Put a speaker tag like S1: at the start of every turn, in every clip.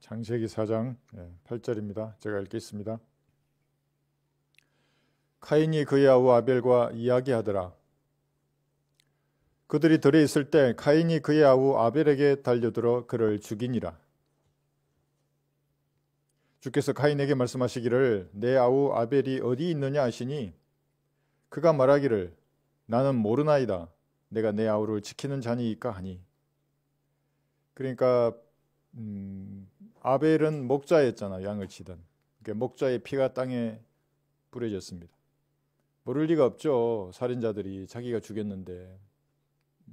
S1: 창세기 4장 8절입니다. 제가 읽겠습니다. 카인이 그의 아우 아벨과 이야기하더라. 그들이 들에 있을 때 카인이 그의 아우 아벨에게 달려들어 그를 죽이니라. 주께서 카인에게 말씀하시기를 내 아우 아벨이 어디 있느냐 하시니 그가 말하기를 나는 모르나이다. 내가 내 아우를 지키는 자니이까 하니. 그러니까 아벨은 목자였잖아. 양을 치던. 그러니까 목자의 피가 땅에 뿌려졌습니다. 모를 리가 없죠. 살인자들이 자기가 죽였는데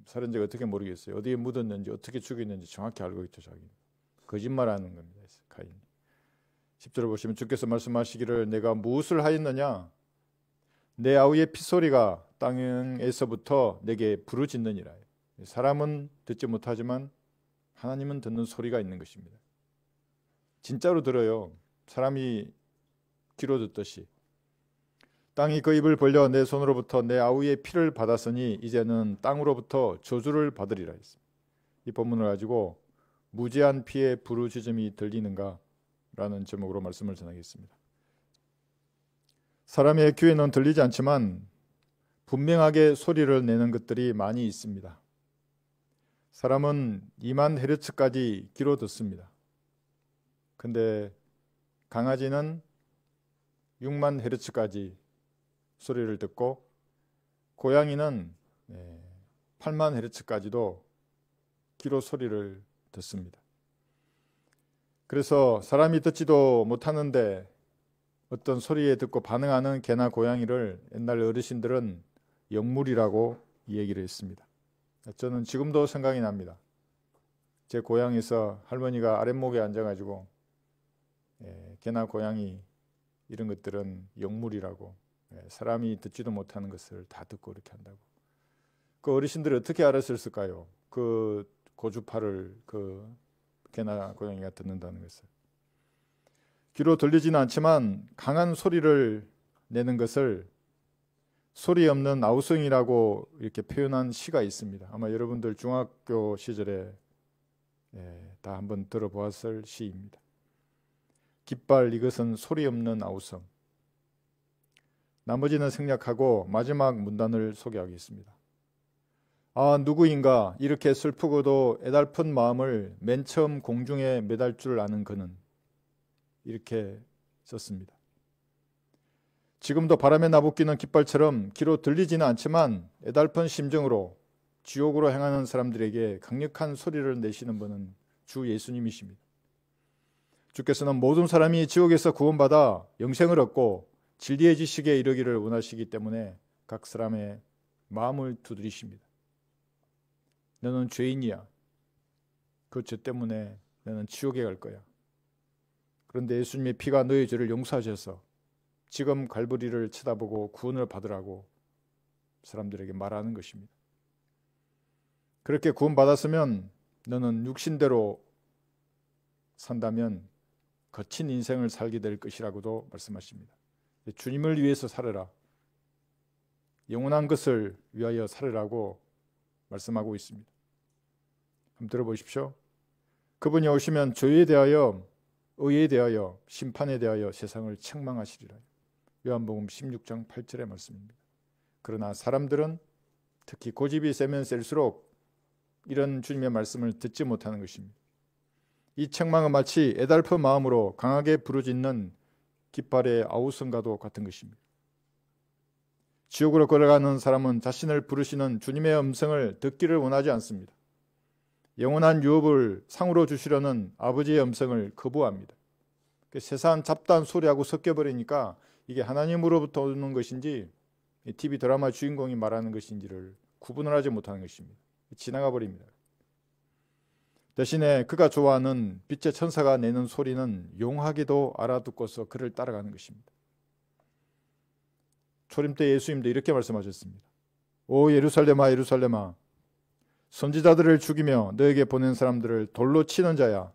S1: 살인자가 어떻게 모르겠어요. 어디에 묻었는지 어떻게 죽였는지 정확히 알고 있죠. 자기 거짓말하는 겁니다. 카인. 10절을 보시면 주께서 말씀하시기를 내가 무엇을 하였느냐 내 아우의 피소리가 땅에서부터 내게 부르짖느니라. 사람은 듣지 못하지만 하나님은 듣는 소리가 있는 것입니다. 진짜로 들어요. 사람이 귀로 듣듯이. 땅이 그 입을 벌려 내 손으로부터 내 아우의 피를 받았으니 이제는 땅으로부터 저주를 받으리라 했습니다. 이 본문을 가지고 무지한 피의 부르짖음이 들리는가 라는 제목으로 말씀을 전하겠습니다. 사람의 귀에는 들리지 않지만 분명하게 소리를 내는 것들이 많이 있습니다. 사람은 2만 헤르츠까지 귀로 듣습니다. 근데 강아지는 6만 헤르츠까지 소리를 듣고 고양이는 8만 헤르츠까지도 귀로 소리를 듣습니다. 그래서 사람이 듣지도 못하는데 어떤 소리에 듣고 반응하는 개나 고양이를 옛날 어르신들은 영물이라고 얘기를 했습니다. 저는 지금도 생각이 납니다. 제 고향에서 할머니가 아랫목에 앉아가지고 개나 고양이 이런 것들은 영물이라고 사람이 듣지도 못하는 것을 다 듣고 이렇게 한다고. 그 어르신들이 어떻게 알았을까요? 그 고주파를 그 개나 고양이가 듣는다는 것을. 귀로 들리지는 않지만 강한 소리를 내는 것을 소리 없는 아우성이라고 이렇게 표현한 시가 있습니다. 아마 여러분들 중학교 시절에 다 한번 들어보았을 시입니다. 깃발 이것은 소리 없는 아우성. 나머지는 생략하고 마지막 문단을 소개하겠습니다. 아, 누구인가 이렇게 슬프고도 애달픈 마음을 맨 처음 공중에 매달 줄 아는 그는 이렇게 썼습니다. 지금도 바람에 나부끼는 깃발처럼 귀로 들리지는 않지만 애달픈 심정으로 지옥으로 행하는 사람들에게 강력한 소리를 내시는 분은 주 예수님이십니다. 주께서는 모든 사람이 지옥에서 구원받아 영생을 얻고 진리의 지식에 이르기를 원하시기 때문에 각 사람의 마음을 두드리십니다. 너는 죄인이야. 그 죄 때문에 너는 지옥에 갈 거야. 그런데 예수님의 피가 너의 죄를 용서하셔서 지금 갈보리를 쳐다보고 구원을 받으라고 사람들에게 말하는 것입니다. 그렇게 구원받았으면 너는 육신대로 산다면 거친 인생을 살게 될 것이라고도 말씀하십니다. 주님을 위해서 살아라. 영원한 것을 위하여 살아라고 말씀하고 있습니다. 한번 들어보십시오. 그분이 오시면 죄에 대하여, 의에 대하여, 심판에 대하여 세상을 책망하시리라. 요한복음 16장 8절의 말씀입니다. 그러나 사람들은 특히 고집이 세면 셀수록 이런 주님의 말씀을 듣지 못하는 것입니다. 이 책망은 마치 애달픈 마음으로 강하게 부르짖는 깃발의 아우성과도 같은 것입니다. 지옥으로 걸어가는 사람은 자신을 부르시는 주님의 음성을 듣기를 원하지 않습니다. 영원한 유업을 상으로 주시려는 아버지의 음성을 거부합니다. 세상 잡다한 소리하고 섞여버리니까 이게 하나님으로부터 오는 것인지 TV 드라마 주인공이 말하는 것인지를 구분을 하지 못하는 것입니다. 지나가 버립니다. 대신에 그가 좋아하는 빛의 천사가 내는 소리는 용하게도 알아듣고서 그를 따라가는 것입니다. 초림 때 예수님도 이렇게 말씀하셨습니다. 오 예루살렘아 예루살렘아 선지자들을 죽이며 너에게 보낸 사람들을 돌로 치는 자야.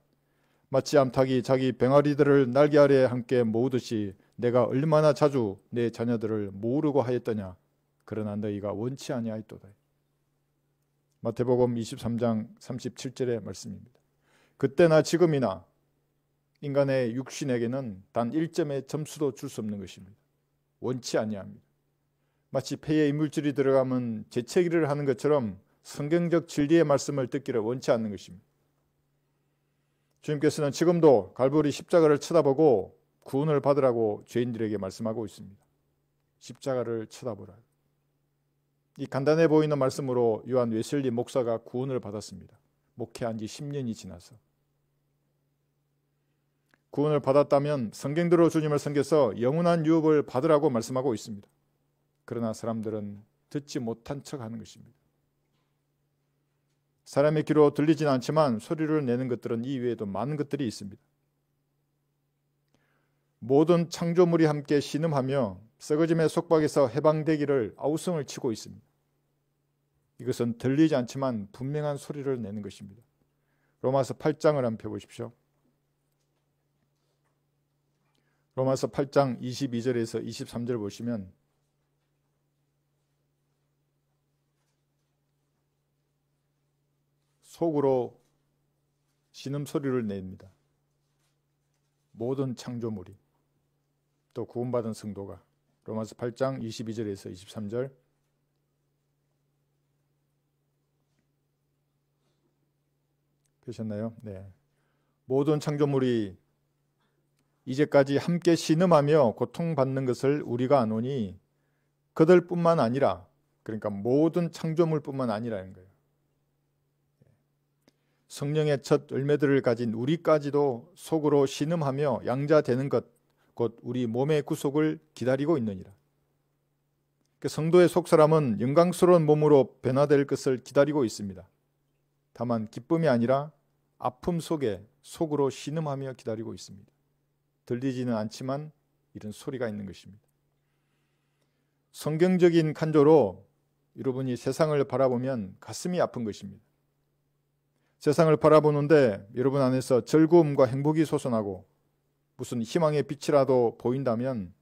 S1: 마치 암탉이 자기 병아리들을 날개 아래에 함께 모으듯이 내가 얼마나 자주 내 자녀들을 모으려고 하였더냐. 그러나 너희가 원치 아니하였도다. 마태복음 23장 37절의 말씀입니다. 그때나 지금이나 인간의 육신에게는 단 1점의 점수도 줄 수 없는 것입니다. 원치 아니합니다. 마치 폐에 이물질이 들어가면 재채기를 하는 것처럼 성경적 진리의 말씀을 듣기를 원치 않는 것입니다. 주님께서는 지금도 갈보리 십자가를 쳐다보고 구원을 받으라고 죄인들에게 말씀하고 있습니다. 십자가를 쳐다보라. 이 간단해 보이는 말씀으로 요한 웨슬리 목사가 구원을 받았습니다. 목회한 지 10년이 지나서. 구원을 받았다면 성경대로 주님을 섬겨서 영원한 유업을 받으라고 말씀하고 있습니다. 그러나 사람들은 듣지 못한 척하는 것입니다. 사람의 귀로 들리지는 않지만 소리를 내는 것들은 이 외에도 많은 것들이 있습니다. 모든 창조물이 함께 신음하며 썩어짐의 속박에서 해방되기를 아우성을 치고 있습니다. 이것은 들리지 않지만 분명한 소리를 내는 것입니다. 로마서 8장을 한번 펴보십시오. 로마서 8장 22절에서 23절 보시면 속으로 신음소리를 냅니다. 모든 창조물이, 또 구원받은 성도가. 로마서 8장 22절에서 23절. 펴셨나요? 네. 모든 창조물이 이제까지 함께 신음하며 고통받는 것을 우리가 아노니 그들뿐만 아니라, 그러니까 모든 창조물뿐만 아니라는 거예요. 성령의 첫 열매들을 가진 우리까지도 속으로 신음하며 양자되는 것, 곧 우리 몸의 구속을 기다리고 있느니라. 성도의 속사람은 영광스러운 몸으로 변화될 것을 기다리고 있습니다. 다만 기쁨이 아니라 아픔 속에 속으로 신음하며 기다리고 있습니다. 들리지는 않지만 이런 소리가 있는 것입니다. 성경적인 간조로 여러분이 세상을 바라보면 가슴이 아픈 것입니다. 세상을 바라보는데 여러분 안에서 즐거움과 행복이 솟아나고 무슨 희망의 빛이라도 보인다면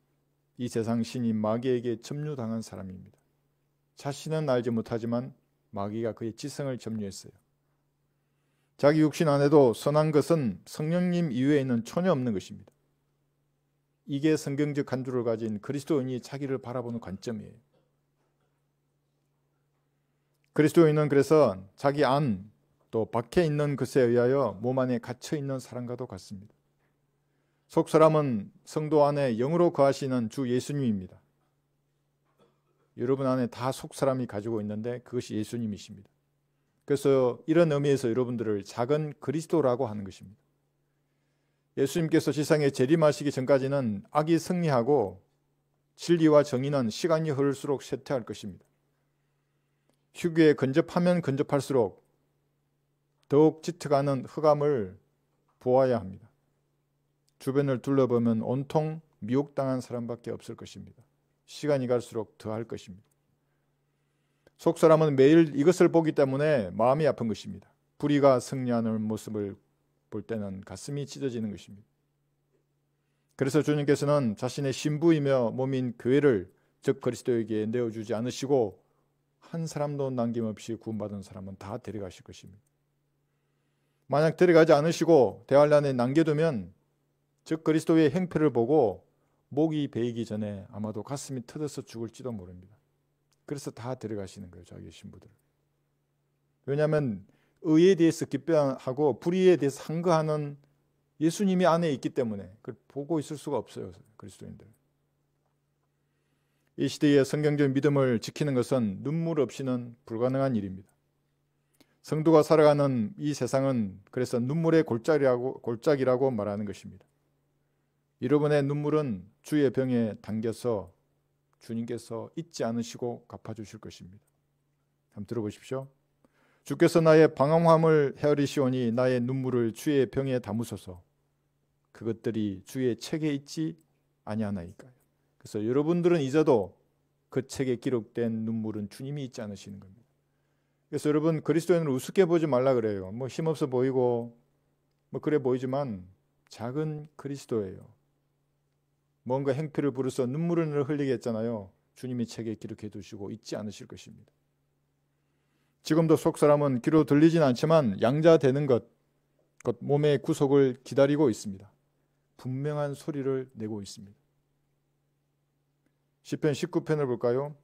S1: 이 세상 신이 마귀에게 점유당한 사람입니다. 자신은 알지 못하지만 마귀가 그의 지성을 점유했어요. 자기 육신 안에도 선한 것은 성령님 이외에는 전혀 없는 것입니다. 이게 성경적 간주를 가진 그리스도인이 자기를 바라보는 관점이에요. 그리스도인은 그래서 자기 안, 또 밖에 있는 것에 의하여 몸 안에 갇혀 있는 사람과도 같습니다. 속사람은 성도 안에 영으로 거하시는 주 예수님입니다. 여러분 안에 다 속사람이 가지고 있는데 그것이 예수님이십니다. 그래서 이런 의미에서 여러분들을 작은 그리스도라고 하는 것입니다. 예수님께서 지상에 재림하시기 전까지는 악이 승리하고 진리와 정의는 시간이 흐를수록 쇠퇴할 것입니다. 휴게에 근접하면 근접할수록 더욱 짙어가는 흑암을 보아야 합니다. 주변을 둘러보면 온통 미혹당한 사람밖에 없을 것입니다. 시간이 갈수록 더할 것입니다. 속사람은 매일 이것을 보기 때문에 마음이 아픈 것입니다. 불의가 승리하는 모습을 볼 때는 가슴이 찢어지는 것입니다. 그래서 주님께서는 자신의 신부이며 몸인 교회를, 즉 그리스도에게 내어주지 않으시고 한 사람도 남김없이 구원받은 사람은 다 데려가실 것입니다. 만약 데려가지 않으시고 대환란에 남겨두면 즉 그리스도의 행패를 보고 목이 베이기 전에 아마도 가슴이 터져서 죽을지도 모릅니다. 그래서 다 데려가시는 거예요, 자기의 신부들을. 왜냐하면 의에 대해서 기뻐하고 불의에 대해서 항거하는 예수님이 안에 있기 때문에 그걸 보고 있을 수가 없어요, 그리스도인들. 이 시대의 성경적 믿음을 지키는 것은 눈물 없이는 불가능한 일입니다. 성도가 살아가는 이 세상은 그래서 눈물의 골짜기라고 말하는 것입니다. 여러분의 눈물은 주의 병에 담겨서 주님께서 잊지 않으시고 갚아주실 것입니다. 한번 들어보십시오. 주께서 나의 방황함을 헤아리시오니 나의 눈물을 주의 병에 담으소서. 그것들이 주의 책에 있지 아니하나이까요. 그래서 여러분들은 잊어도 그 책에 기록된 눈물은 주님이 잊지 않으시는 겁니다. 그래서 여러분 그리스도인을 우습게 보지 말라 그래요. 뭐 힘없어 보이고 뭐 그래 보이지만 작은 그리스도예요. 뭔가 행패를 부려서 눈물을 흘리게 했잖아요. 주님이 책에 기록해 두시고 잊지 않으실 것입니다. 지금도 속사람은 귀로 들리진 않지만 양자되는 것, 곧 몸의 구속을 기다리고 있습니다. 분명한 소리를 내고 있습니다. 시편 19편을 볼까요?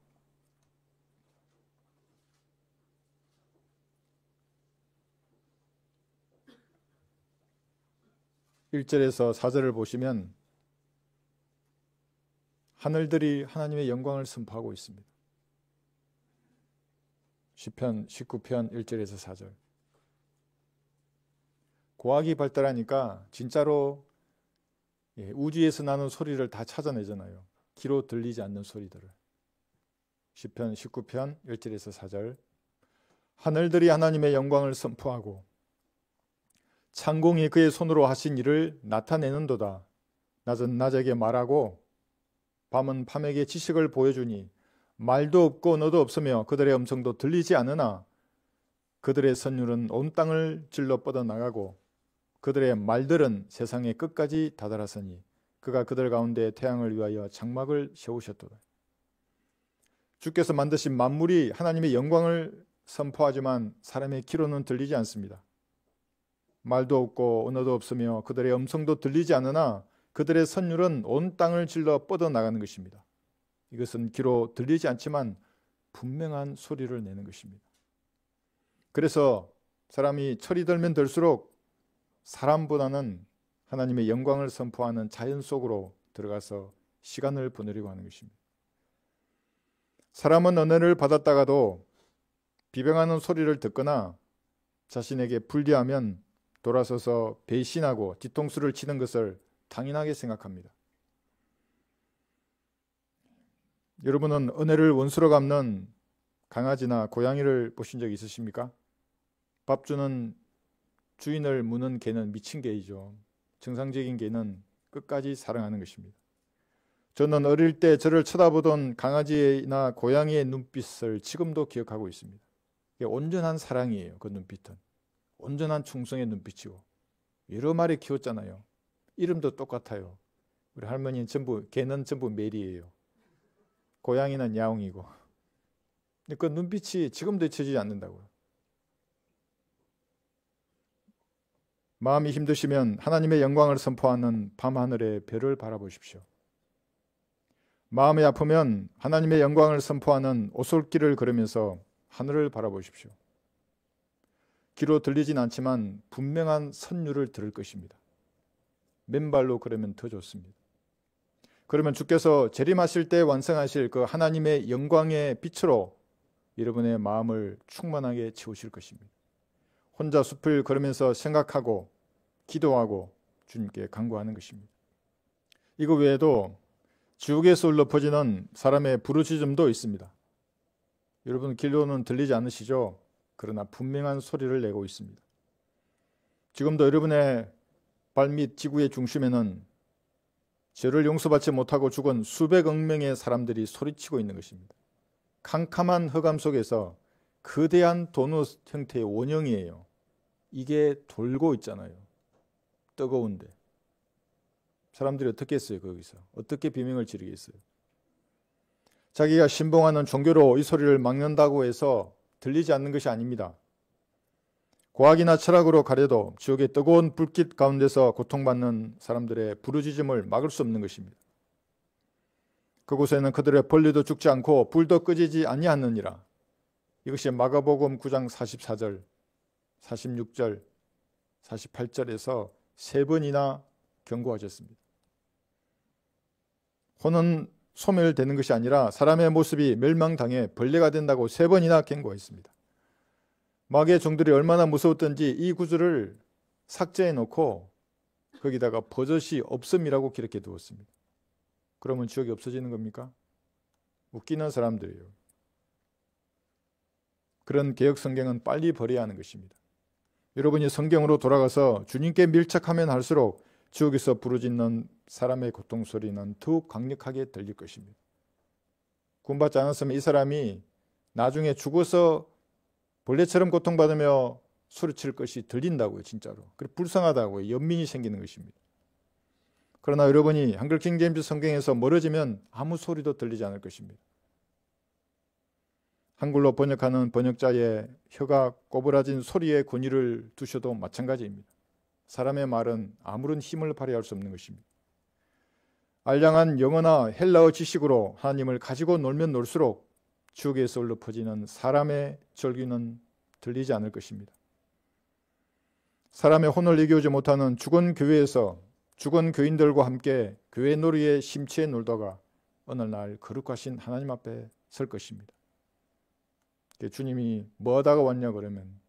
S1: 1절에서 4절을 보시면 하늘들이 하나님의 영광을 선포하고 있습니다. 시편 19편 1절에서 4절. 과학이 발달하니까 진짜로 우주에서 나는 소리를 다 찾아내잖아요. 귀로 들리지 않는 소리들을. 시편 19편 1절에서 4절. 하늘들이 하나님의 영광을 선포하고 창공이 그의 손으로 하신 일을 나타내는도다. 낮은 낮에게 말하고 밤은 밤에게 지식을 보여주니 말도 없고 언어도 없으며 그들의 음성도 들리지 않으나 그들의 선율은 온 땅을 질러 뻗어나가고 그들의 말들은 세상의 끝까지 다다랐으니 그가 그들 가운데 태양을 위하여 장막을 세우셨도다. 주께서 만드신 만물이 하나님의 영광을 선포하지만 사람의 귀로는 들리지 않습니다. 말도 없고 언어도 없으며 그들의 음성도 들리지 않으나 그들의 선율은 온 땅을 질러 뻗어나가는 것입니다. 이것은 귀로 들리지 않지만 분명한 소리를 내는 것입니다. 그래서 사람이 철이 들면 들수록 사람보다는 하나님의 영광을 선포하는 자연 속으로 들어가서 시간을 보내려고 하는 것입니다. 사람은 은혜를 받았다가도 비방하는 소리를 듣거나 자신에게 불리하면 돌아서서 배신하고 뒤통수를 치는 것을 당연하게 생각합니다. 여러분은 은혜를 원수로 갚는 강아지나 고양이를 보신 적 있으십니까? 밥 주는 주인을 무는 개는 미친 개이죠. 정상적인 개는 끝까지 사랑하는 것입니다. 저는 어릴 때 저를 쳐다보던 강아지나 고양이의 눈빛을 지금도 기억하고 있습니다. 온전한 사랑이에요. 그 눈빛은. 온전한 충성의 눈빛이고 여러 마리 키웠잖아요. 이름도 똑같아요. 우리 할머니는 개는 전부 메리예요. 고양이는 야옹이고. 그 눈빛이 지금도 잊혀지지 않는다고요. 마음이 힘드시면 하나님의 영광을 선포하는 밤하늘의 별을 바라보십시오. 마음이 아프면 하나님의 영광을 선포하는 오솔길을 걸으면서 하늘을 바라보십시오. 귀로 들리진 않지만 분명한 선율을 들을 것입니다. 맨발로 걸으면 더 좋습니다. 그러면 주께서 재림하실 때 완성하실 그 하나님의 영광의 빛으로 여러분의 마음을 충만하게 채우실 것입니다. 혼자 숲을 걸으면서 생각하고 기도하고 주님께 간구하는 것입니다. 이거 외에도 지옥에서 울려 퍼지는 사람의 부르짖음도 있습니다. 여러분 길로는 들리지 않으시죠? 그러나 분명한 소리를 내고 있습니다. 지금도 여러분의 발밑 지구의 중심에는 죄를 용서받지 못하고 죽은 수백억 명의 사람들이 소리치고 있는 것입니다. 캄캄한 흑암 속에서 거대한 도넛 형태의 원형이에요. 이게 돌고 있잖아요. 뜨거운데. 사람들이 어떻게 했어요? 거기서. 어떻게 비명을 지르겠어요? 자기가 신봉하는 종교로 이 소리를 막는다고 해서 들리지 않는 것이 아닙니다. 과학이나 철학으로 가려도 지옥의 뜨거운 불빛 가운데서 고통받는 사람들의 부르짖음을 막을 수 없는 것입니다. 그곳에는 그들의 벌레도 죽지 않고 불도 꺼지지 아니하느니라. 이것이 마가복음 9장 44절, 46절, 48절에서 세 번이나 경고하셨습니다. 혼은 소멸되는 것이 아니라 사람의 모습이 멸망당해 벌레가 된다고 세 번이나 경고했습니다. 마귀의 종들이 얼마나 무서웠던지 이 구절을 삭제해 놓고 거기다가 버젓이 없음이라고 기록해 두었습니다. 그러면 지옥이 없어지는 겁니까? 웃기는 사람들이에요. 그런 개혁 성경은 빨리 버려야 하는 것입니다. 여러분이 성경으로 돌아가서 주님께 밀착하면 할수록 지옥에서 부르짖는 사람의 고통 소리는 더욱 강력하게 들릴 것입니다. 구원받지 않았으면 이 사람이 나중에 죽어서 벌레처럼 고통받으며 소리칠 것이 들린다고요. 진짜로. 그리고 불쌍하다고요. 연민이 생기는 것입니다. 그러나 여러분이 한글 킹제임스 성경에서 멀어지면 아무 소리도 들리지 않을 것입니다. 한글로 번역하는 번역자의 혀가 꼬부라진 소리에 권위를 두셔도 마찬가지입니다. 사람의 말은 아무런 힘을 발휘할 수 없는 것입니다. 알량한 영어나 헬라어 지식으로 하나님을 가지고 놀면 놀수록 지옥에서 울려 퍼지는 사람의 절규는 들리지 않을 것입니다. 사람의 혼을 이겨오지 못하는 죽은 교회에서 죽은 교인들과 함께 교회 놀이에 심취해 놀다가 어느 날 거룩하신 하나님 앞에 설 것입니다. 주님이 뭐 하다가 왔냐 그러면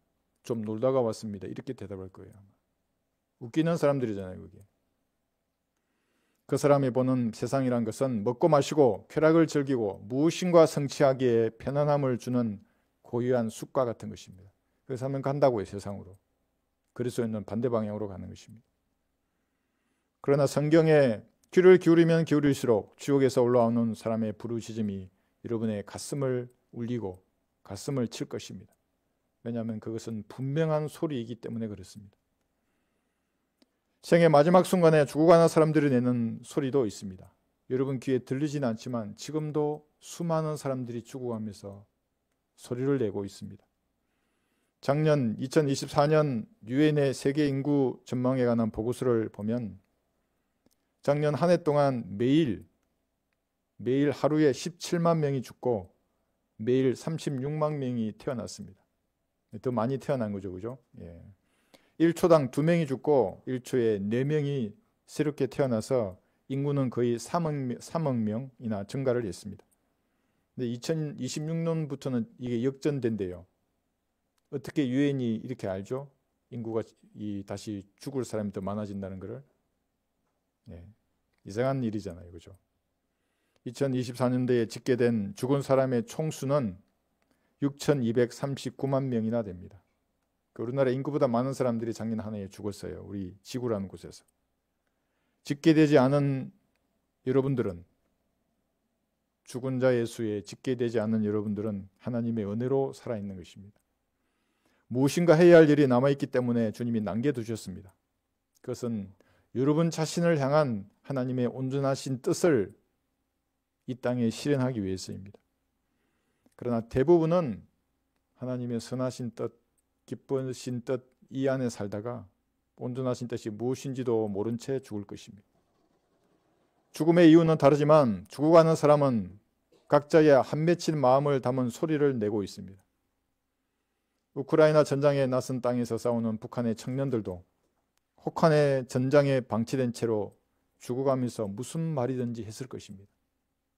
S1: 좀 놀다가 왔습니다. 이렇게 대답할 거예요. 웃기는 사람들이잖아요. 그게. 그 사람이 보는 세상이란 것은 먹고 마시고 쾌락을 즐기고 무엇인가 성취하기에 편안함을 주는 고유한 숲과 같은 것입니다. 그래서 하면 간다고요. 세상으로. 그리스도인은 반대 방향으로 가는 것입니다. 그러나 성경에 귀를 기울이면 기울일수록 지옥에서 올라오는 사람의 부르짖음이 여러분의 가슴을 울리고 가슴을 칠 것입니다. 왜냐하면 그것은 분명한 소리이기 때문에 그렇습니다. 생의 마지막 순간에 죽어가는 사람들이 내는 소리도 있습니다. 여러분 귀에 들리지는 않지만 지금도 수많은 사람들이 죽어가면서 소리를 내고 있습니다. 작년 2024년 유엔의 세계 인구 전망에 관한 보고서를 보면 작년 한 해 동안 매일 하루에 17만 명이 죽고 매일 36만 명이 태어났습니다. 더 많이 태어난 거죠. 그죠? 예. 1초당 2명이 죽고 1초에 4명이 새롭게 태어나서 인구는 거의 3억 명이나 증가를 했습니다. 근데 2026년부터는 이게 역전된대요. 어떻게 유엔이 이렇게 알죠? 인구가 다시 죽을 사람이 더 많아진다는 것을. 예. 이상한 일이잖아요. 그죠? 2024년도에 집계된 죽은 사람의 총수는 6,239만 명이나 됩니다. 우리나라 인구보다 많은 사람들이 작년 한 해에 죽었어요. 우리 지구라는 곳에서. 집계되지 않은 여러분들은, 죽은 자의 수에 집계되지 않은 여러분들은 하나님의 은혜로 살아있는 것입니다. 무엇인가 해야 할 일이 남아있기 때문에 주님이 남겨두셨습니다. 그것은 여러분 자신을 향한 하나님의 온전하신 뜻을 이 땅에 실현하기 위해서입니다. 그러나 대부분은 하나님의 선하신 뜻, 기쁘신 뜻 이 안에 살다가 온전하신 뜻이 무엇인지도 모른 채 죽을 것입니다. 죽음의 이유는 다르지만 죽어가는 사람은 각자의 한 맺힌 마음을 담은 소리를 내고 있습니다. 우크라이나 전장에 나선 땅에서 싸우는 북한의 청년들도 혹한의 전장에 방치된 채로 죽어가면서 무슨 말이든지 했을 것입니다.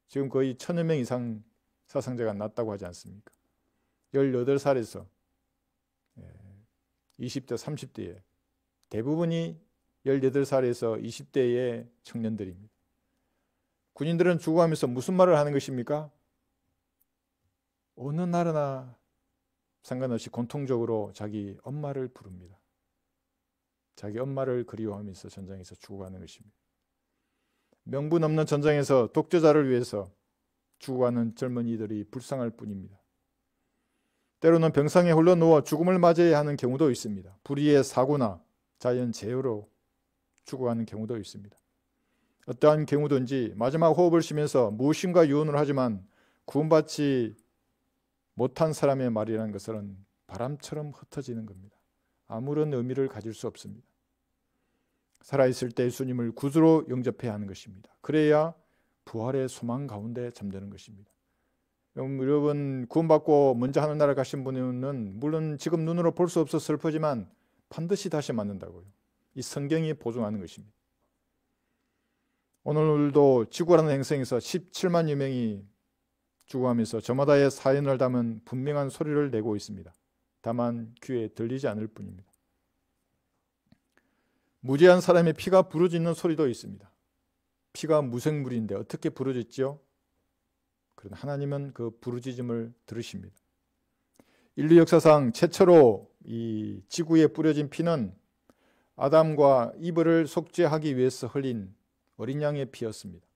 S1: 지금 거의 1,000여 명 이상 사상자가 났다고 하지 않습니까? 18살에서 20대, 30대에 대부분이 18살에서 20대의 청년들입니다. 군인들은 죽어가면서 무슨 말을 하는 것입니까? 어느 나라나 상관없이 공통적으로 자기 엄마를 부릅니다. 자기 엄마를 그리워하면서 전장에서 죽어가는 것입니다. 명분 없는 전장에서 독재자를 위해서 죽어가는 젊은이들이 불쌍할 뿐입니다. 때로는 병상에 홀로 누워 죽음을 맞이해야 하는 경우도 있습니다. 불의의 사고나 자연재해로 죽어가는 경우도 있습니다. 어떠한 경우든지 마지막 호흡을 쉬면서 무엇인가 유언을 하지만 구원받지 못한 사람의 말이라는 것은 바람처럼 흩어지는 겁니다. 아무런 의미를 가질 수 없습니다. 살아있을 때 예수님을 구주로 영접해야 하는 것입니다. 그래야 부활의 소망 가운데 잠드는 것입니다. 여러분 구원받고 먼저 하늘나라 가신 분은 물론 지금 눈으로 볼 수 없어 슬프지만 반드시 다시 만난다고요. 이 성경이 보증하는 것입니다. 오늘도 지구라는 행성에서 17만여 명이 죽어가면서 저마다의 사연을 담은 분명한 소리를 내고 있습니다. 다만 귀에 들리지 않을 뿐입니다. 무죄한 사람의 피가 부르짖는 소리도 있습니다. 피가 무생물인데 어떻게 부르짖지요? 그러나 하나님은 그 부르짖음을 들으십니다. 인류 역사상 최초로 이 지구에 뿌려진 피는 아담과 이브를 속죄하기 위해서 흘린 어린 양의 피였습니다.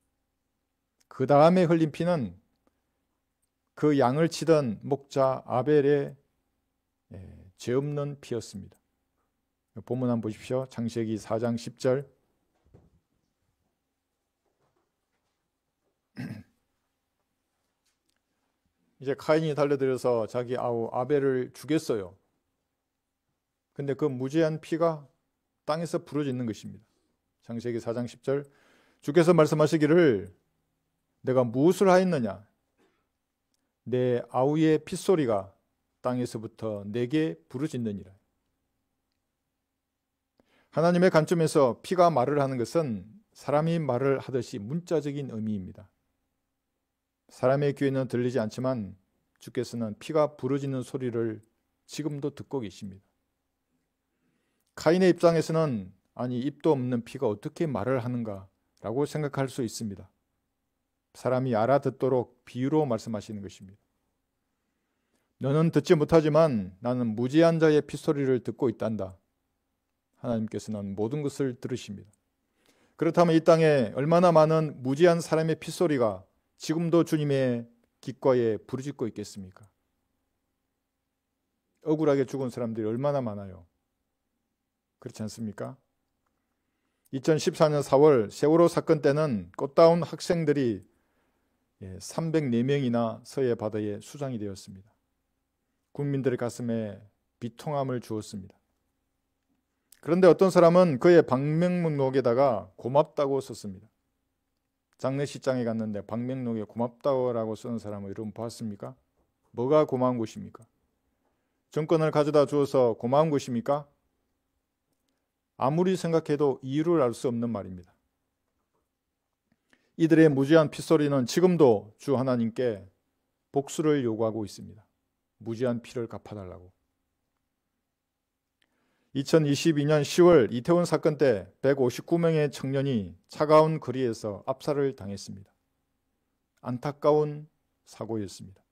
S1: 그 다음에 흘린 피는 그 양을 치던 목자 아벨의 죄 없는 피였습니다. 본문 한번 보십시오. 창세기 4장 10절. 이제 카인이 달려들어서 자기 아우 아벨을 죽였어요. 근데 그 무죄한 피가 땅에서 부러지는 것입니다. 창세기 4장 10절 주께서 말씀하시기를 내가 무엇을 하였느냐 내 아우의 핏소리가 땅에서부터 내게 부르짖느니라. 하나님의 관점에서 피가 말을 하는 것은 사람이 말을 하듯이 문자적인 의미입니다. 사람의 귀에는 들리지 않지만 주께서는 피가 부르짖는 소리를 지금도 듣고 계십니다. 카인의 입장에서는 아니 입도 없는 피가 어떻게 말을 하는가 라고 생각할 수 있습니다. 사람이 알아듣도록 비유로 말씀하시는 것입니다. 너는 듣지 못하지만 나는 무지한 자의 핏소리를 듣고 있단다. 하나님께서는 모든 것을 들으십니다. 그렇다면 이 땅에 얼마나 많은 무지한 사람의 핏소리가 지금도 주님의 귓가에 부르짖고 있겠습니까? 억울하게 죽은 사람들이 얼마나 많아요. 그렇지 않습니까? 2014년 4월 세월호 사건 때는 꽃다운 학생들이 304명이나 서해 바다에 수장이 되었습니다. 국민들의 가슴에 비통함을 주었습니다. 그런데 어떤 사람은 그의 방명록에다가 고맙다고 썼습니다. 장례식장에 갔는데 방명록에 고맙다고 쓰는 사람을 여러분 보았습니까? 뭐가 고마운 것입니까? 정권을 가져다 주어서 고마운 것입니까? 아무리 생각해도 이유를 알 수 없는 말입니다. 이들의 무지한 핏소리는 지금도 주 하나님께 복수를 요구하고 있습니다. 무지한 피를 갚아달라고. 2022년 10월 이태원 사건 때 159명의 청년이 차가운 거리에서 압살을 당했습니다. 안타까운 사고였습니다.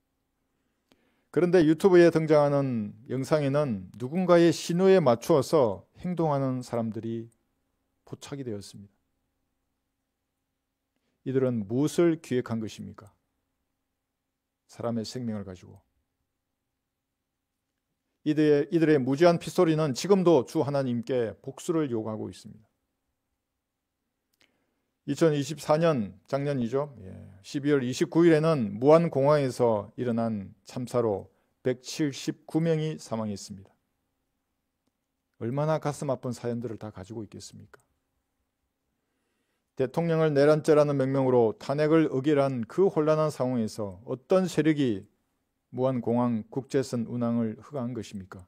S1: 그런데 유튜브에 등장하는 영상에는 누군가의 신호에 맞추어서 행동하는 사람들이 포착이 되었습니다. 이들은 무엇을 기획한 것입니까? 사람의 생명을 가지고. 이들의 무지한 핏소리는 지금도 주 하나님께 복수를 요구하고 있습니다. 2024년 작년이죠. 12월 29일에는 무안공항에서 일어난 참사로 179명이 사망했습니다. 얼마나 가슴 아픈 사연들을 다 가지고 있겠습니까? 대통령을 내란죄라는 명명으로 탄핵을 의결한 그 혼란한 상황에서 어떤 세력이 무안공항 국제선 운항을 허가한 것입니까?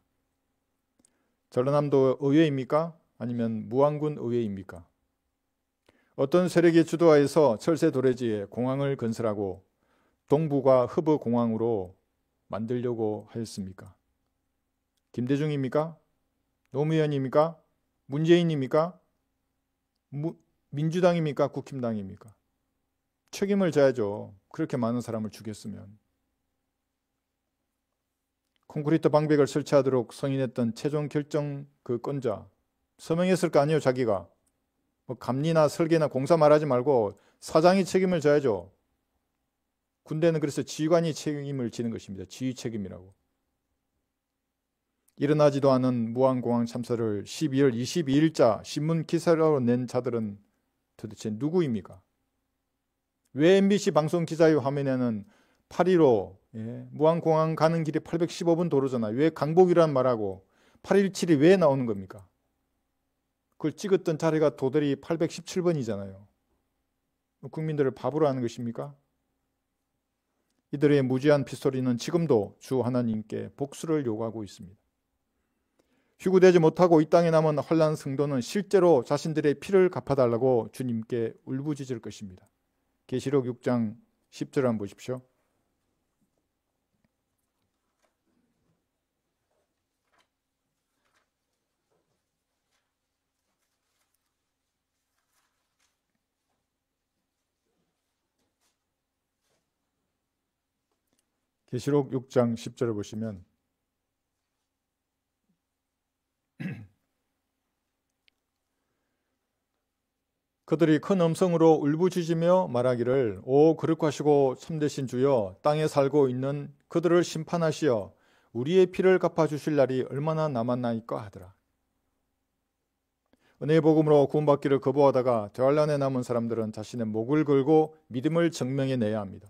S1: 전라남도 의회입니까? 아니면 무안군 의회입니까? 어떤 세력이 주도하여서 철새 도래지에 공항을 건설하고 동부가 허브 공항으로 만들려고 하였습니까? 김대중입니까? 노무현입니까? 문재인입니까? 민주당입니까? 국힘당입니까? 책임을 져야죠. 그렇게 많은 사람을 죽였으면. 콘크리트 방벽을 설치하도록 승인했던 최종 결정 그 건자 서명했을 거 아니에요. 자기가. 뭐 감리나 설계나 공사 말하지 말고 사장이 책임을 져야죠. 군대는 그래서 지휘관이 책임을 지는 것입니다. 지휘 책임이라고. 일어나지도 않은 무안공항 참사를 12월 22일자 신문 기사로 낸 자들은 도대체 누구입니까? 왜 MBC 방송 기자의 화면에는 8.15 무안공항 가는 길이 815분 도로잖아요. 왜 강복이란 말하고 8.17이 왜 나오는 겁니까? 그걸 찍었던 자리가 도달이 817번이잖아요. 국민들을 바보로 하는 것입니까? 이들의 무지한 핏소리는 지금도 주 하나님께 복수를 요구하고 있습니다. 휴구되지 못하고 이 땅에 남은 혼란 성도는 실제로 자신들의 피를 갚아달라고 주님께 울부짖을 것입니다. 계시록 6장 10절 한번 보십시오. 계시록 6장 10절을 보시면 그들이 큰 음성으로 울부짖으며 말하기를 오 거룩하시고 참되신 주여 땅에 살고 있는 그들을 심판하시어 우리의 피를 갚아주실 날이 얼마나 남았나이까 하더라. 은혜의 복음으로 구원받기를 거부하다가 대환란에 남은 사람들은 자신의 목을 걸고 믿음을 증명해내야 합니다.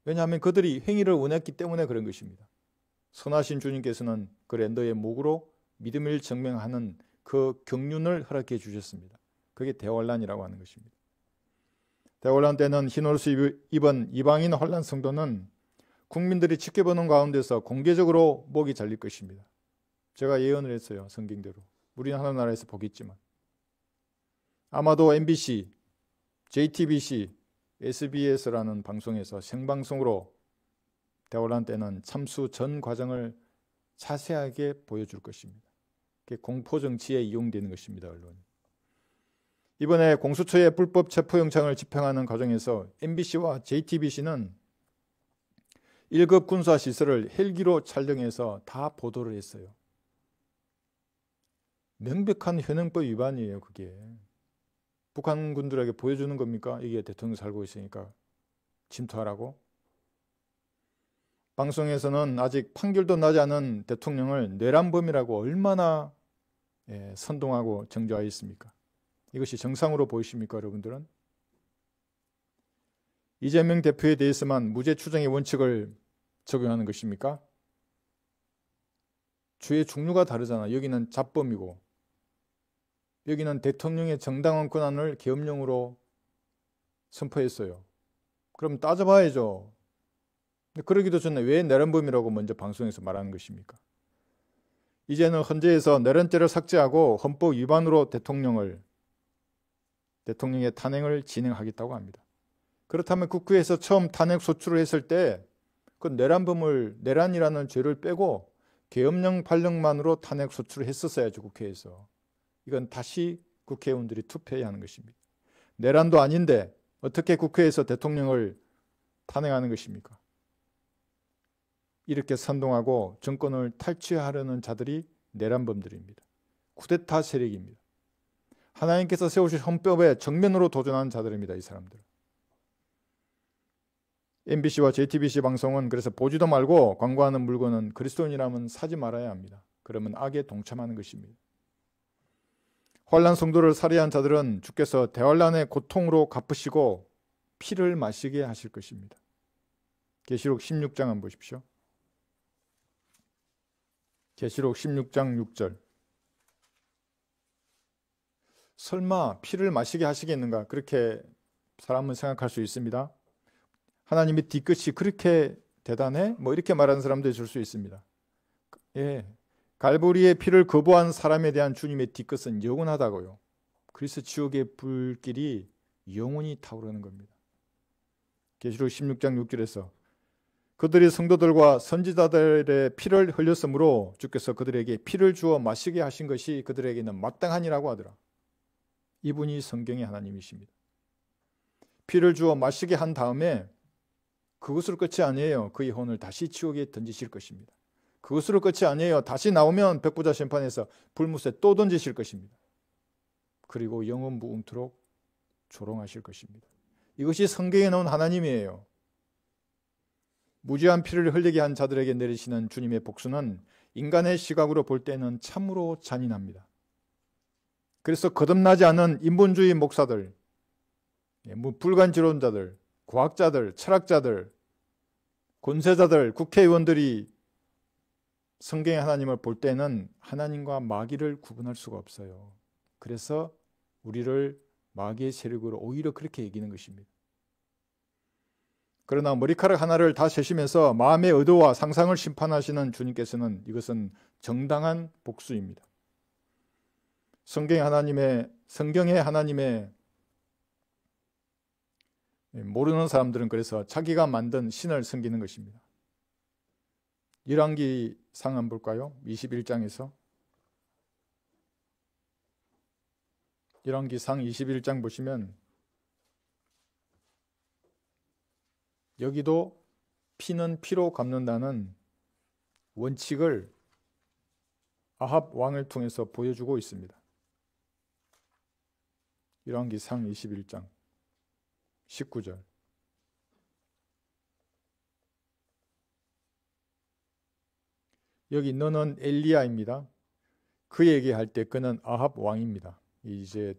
S1: 왜냐하면 그들이 행위를 원했기 때문에 그런 것입니다. 선하신 주님께서는 그래 너의 목으로 믿음을 증명하는 그 경륜을 허락해 주셨습니다. 그게 대환란이라고 하는 것입니다. 대환란 때는 흰 옷을 입은 이방인 환란 성도는 국민들이 지켜보는 가운데서 공개적으로 목이 잘릴 것입니다. 제가 예언을 했어요. 성경대로. 우리는 하나나라에서 보겠지만 아마도 MBC, JTBC, SBS라는 방송에서 생방송으로 대환란 때는 참수 전 과정을 자세하게 보여줄 것입니다. 그게 공포 정치에 이용되는 것입니다. 언론이. 이번에 공수처의 불법 체포영장을 집행하는 과정에서 MBC와 JTBC는 1급 군사시설을 헬기로 촬영해서 다 보도를 했어요. 명백한 현행법 위반이에요. 그게. 북한군들에게 보여주는 겁니까? 이게 대통령이 살고 있으니까 침투하라고? 방송에서는 아직 판결도 나지 않은 대통령을 내란범이라고 얼마나 선동하고 정죄하여 있습니까? 이것이 정상으로 보이십니까, 여러분들은? 이재명 대표에 대해서만 무죄 추정의 원칙을 적용하는 것입니까? 죄의 종류가 다르잖아. 여기는 잡범이고 여기는 대통령의 정당한 권한을 계엄령으로 선포했어요. 그럼 따져봐야죠. 근데 그러기도 전에 왜 내란범이라고 먼저 방송에서 말하는 것입니까? 이제는 헌재에서 내란죄를 삭제하고 헌법 위반으로 대통령의 탄핵을 진행하겠다고 합니다. 그렇다면 국회에서 처음 탄핵 소추를 했을 때 그 내란이라는 죄를 빼고 계엄령 발령만으로 탄핵 소추를 했었어야죠. 국회에서. 이건 다시 국회의원들이 투표해야 하는 것입니다. 내란도 아닌데 어떻게 국회에서 대통령을 탄핵하는 것입니까? 이렇게 선동하고 정권을 탈취하려는 자들이 내란범들입니다. 쿠데타 세력입니다. 하나님께서 세우신 헌법에 정면으로 도전하는 자들입니다. 이 사람들. MBC와 JTBC 방송은 그래서 보지도 말고 광고하는 물건은 그리스도인이라면 사지 말아야 합니다. 그러면 악에 동참하는 것입니다. 환란 성도를 살해한 자들은 주께서 대환란의 고통으로 갚으시고 피를 마시게 하실 것입니다. 계시록 16장 한번 보십시오. 계시록 16장 6절. 설마 피를 마시게 하시겠는가? 그렇게 사람은 생각할 수 있습니다. 하나님의 뒤끝이 그렇게 대단해? 뭐 이렇게 말하는 사람도 있을 수 있습니다. 예, 갈보리의 피를 거부한 사람에 대한 주님의 뒤끝은 영원하다고요. 그래서 지옥의 불길이 영원히 타오르는 겁니다. 계시록 16장 6절에서 그들이 성도들과 선지자들의 피를 흘렸으므로 주께서 그들에게 피를 주어 마시게 하신 것이 그들에게는 마땅하니라고 하더라. 이분이 성경의 하나님이십니다. 피를 주어 마시게 한 다음에 그것으로 끝이 아니에요. 그의 혼을 다시 지옥에 던지실 것입니다. 그것으로 끝이 아니에요. 다시 나오면 백부자 심판에서 불못에 또 던지실 것입니다. 그리고 영원 무궁토록 조롱하실 것입니다. 이것이 성경에 나온 하나님이에요. 무지한 피를 흘리게 한 자들에게 내리시는 주님의 복수는 인간의 시각으로 볼 때는 참으로 잔인합니다. 그래서 거듭나지 않은 인본주의 목사들, 불간지론자들, 과학자들, 철학자들, 권세자들, 국회의원들이 성경의 하나님을 볼 때는 하나님과 마귀를 구분할 수가 없어요. 그래서 우리를 마귀의 세력으로 오히려 그렇게 여기는 것입니다. 그러나 머리카락 하나를 다 세시면서 마음의 의도와 상상을 심판하시는 주님께서는 이것은 정당한 복수입니다. 성경의 하나님의 모르는 사람들은 그래서 자기가 만든 신을 섬기는 것입니다. 열왕기상 한번 볼까요? 21장에서 열왕기상 21장 보시면 여기도 피는 피로 갚는다는 원칙을 아합 왕을 통해서 보여주고 있습니다. 열왕기상 21장 19절. 여기 너는 엘리야입니다. 그에게 할 때 그는 아합 왕입니다. 이제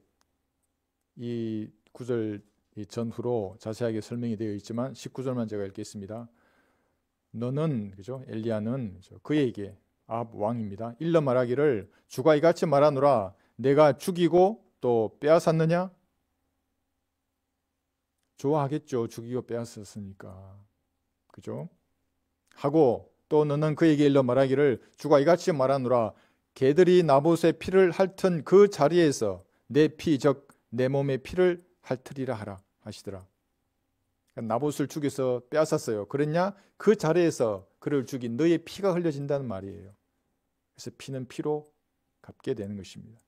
S1: 이 구절 전후로 자세하게 설명이 되어 있지만 19절만 제가 읽겠습니다. 너는, 그죠? 엘리야는 그에게 아합 왕입니다. 일러 말하기를 주가 이같이 말하노라 내가 죽이고 또 빼앗았느냐? 좋아하겠죠. 죽이고 빼앗았으니까. 그죠? 하고 또 너는 그에게 일러 말하기를 주가 이같이 말하노라 개들이 나봇의 피를 핥은 그 자리에서 내 피 즉 내 몸의 피를 핥으리라 하라 하시더라. 나봇을 죽여서 빼앗았어요. 그랬냐? 그 자리에서 그를 죽인 너의 피가 흘려진다는 말이에요. 그래서 피는 피로 갚게 되는 것입니다.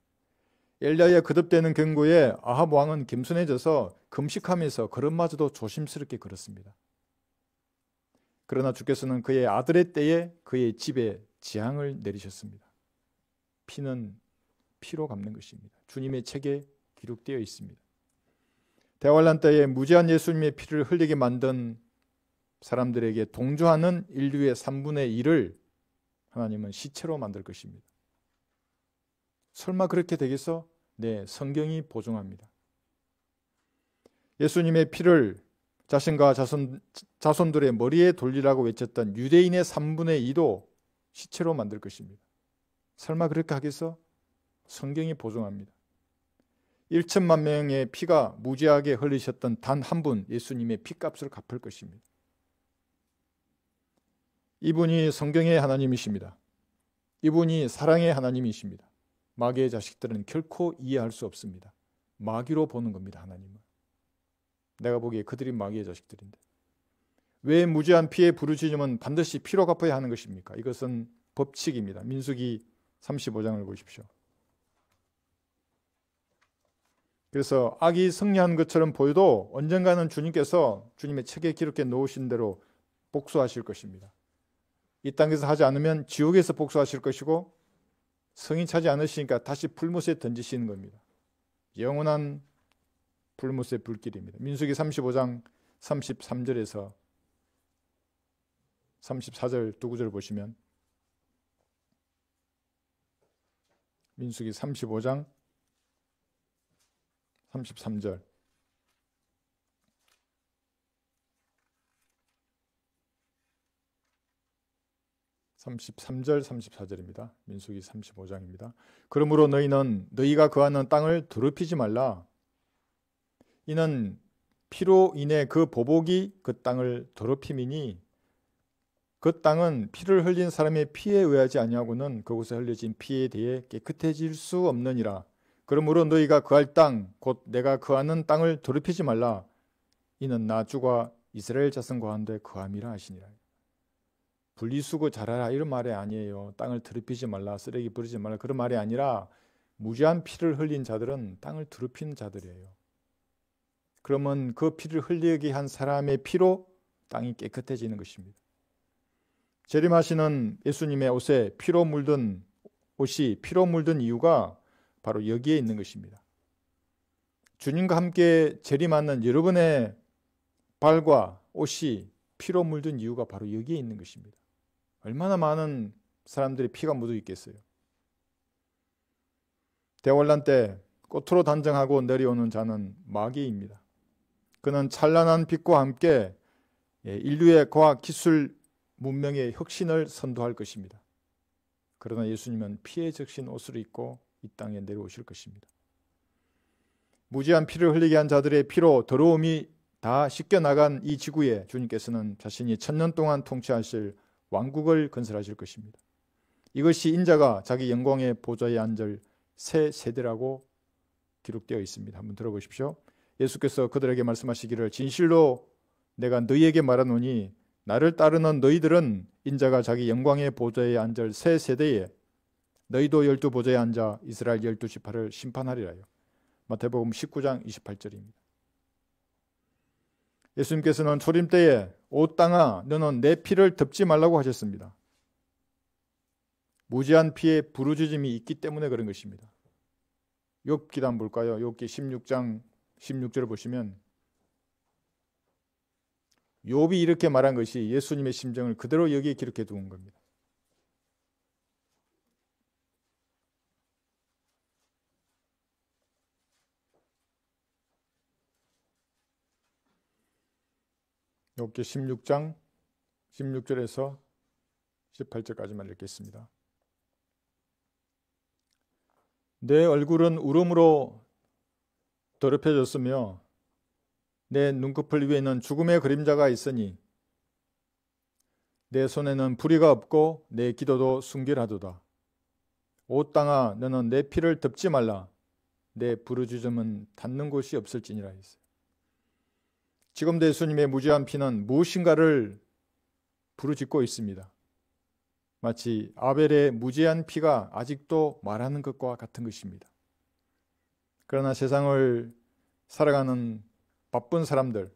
S1: 엘리야의 거듭되는 경고에 아합 왕은 겸손해져서 금식하면서 걸음마저도 조심스럽게 걸었습니다. 그러나 주께서는 그의 아들의 때에 그의 집에 재앙을 내리셨습니다. 피는 피로 갚는 것입니다. 주님의 책에 기록되어 있습니다. 대환란 때에 무지한 예수님의 피를 흘리게 만든 사람들에게 동조하는 인류의 3분의 1을 하나님은 시체로 만들 것입니다. 설마 그렇게 되겠어? 네, 성경이 보증합니다. 예수님의 피를 자신과 자손들의 머리에 돌리라고 외쳤던 유대인의 3분의 2도 시체로 만들 것입니다. 설마 그렇게 하겠어? 성경이 보증합니다. 1천만 명의 피가 무지하게 흘리셨던 단 한 분 예수님의 피값을 갚을 것입니다. 이분이 성경의 하나님이십니다. 이분이 사랑의 하나님이십니다. 마귀의 자식들은 결코 이해할 수 없습니다. 마귀로 보는 겁니다. 하나님은. 내가 보기에 그들이 마귀의 자식들인데 왜 무지한 피의 부르짖음은 반드시 피로 갚아야 하는 것입니까? 이것은 법칙입니다. 민수기 35장을 보십시오. 그래서 악이 승리한 것처럼 보여도 언젠가는 주님께서 주님의 책에 기록해 놓으신 대로 복수하실 것입니다. 이 땅에서 하지 않으면 지옥에서 복수하실 것이고 성이 차지 않으시니까 다시 불못에 던지시는 겁니다. 영원한 불못의 불길입니다. 민수기 35장 33절에서 34절 두 구절 보시면 민수기 35장 33절 33절 34절입니다. 민수기 35장입니다. 그러므로 너희는 너희가 거하는 땅을 더럽히지 말라. 이는 피로 인해 그 보복이 그 땅을 더럽힘이니 그 땅은 피를 흘린 사람의 피에 의하지 아니하고는 그곳에 흘려진 피에 대해 깨끗해질 수 없느니라. 그러므로 너희가 거할 땅 곧 내가 거하는 땅을 더럽히지 말라. 이는 나 주가 이스라엘 자손과 한데 거함이라 하시니라. 분리수거 잘하라 이런 말이 아니에요. 땅을 더럽히지 말라, 쓰레기 버리지 말라 그런 말이 아니라 무지한 피를 흘린 자들은 땅을 더럽히는 자들이에요. 그러면 그 피를 흘리게 한 사람의 피로 땅이 깨끗해지는 것입니다. 재림하시는 예수님의 옷에 피로 물든 옷이 피로 물든 이유가 바로 여기에 있는 것입니다. 주님과 함께 재림하는 여러분의 발과 옷이 피로 물든 이유가 바로 여기에 있는 것입니다. 얼마나 많은 사람들이 피가 묻어 있겠어요. 대환란 때 꽃으로 단정하고 내려오는 자는 마귀입니다. 그는 찬란한 빛과 함께 인류의 과학 기술 문명의 혁신을 선도할 것입니다. 그러나 예수님은 피에 적신 옷을 입고 이 땅에 내려오실 것입니다. 무지한 피를 흘리게 한 자들의 피로 더러움이 다 씻겨나간 이 지구에 주님께서는 자신이 1000년 동안 통치하실 왕국을 건설하실 것입니다. 이것이 인자가 자기 영광의 보좌에 앉을 새 세대라고 기록되어 있습니다. 한번 들어보십시오. 예수께서 그들에게 말씀하시기를 진실로 내가 너희에게 말하노니 나를 따르는 너희들은 인자가 자기 영광의 보좌에 앉을 새 세대에 너희도 12보좌에 앉아 이스라엘 12지파를 심판하리라요. 마태복음 19장 28절입니다. 예수님께서는 초림 때에 오 땅아 너는 내 피를 덮지 말라고 하셨습니다. 무지한 피의 부르짖음이 있기 때문에 그런 것입니다. 욥기도 한번 볼까요? 욥기 16장 16절을 보시면 욥이 이렇게 말한 것이 예수님의 심정을 그대로 여기에 기록해 두은 겁니다. 욥기 16장 16절에서 18절까지만 읽겠습니다. 내 얼굴은 울음으로 더럽혀졌으며 내 눈꺼풀 위에는 죽음의 그림자가 있으니 내 손에는 불의가 없고 내 기도도 순결하도다. 오 땅아 너는 내 피를 덮지 말라. 내 부르짖음은 닿는 곳이 없을지니라 했어요. 지금도 예수님의 무죄한 피는 무엇인가를 부르짖고 있습니다. 마치 아벨의 무죄한 피가 아직도 말하는 것과 같은 것입니다. 그러나 세상을 살아가는 바쁜 사람들,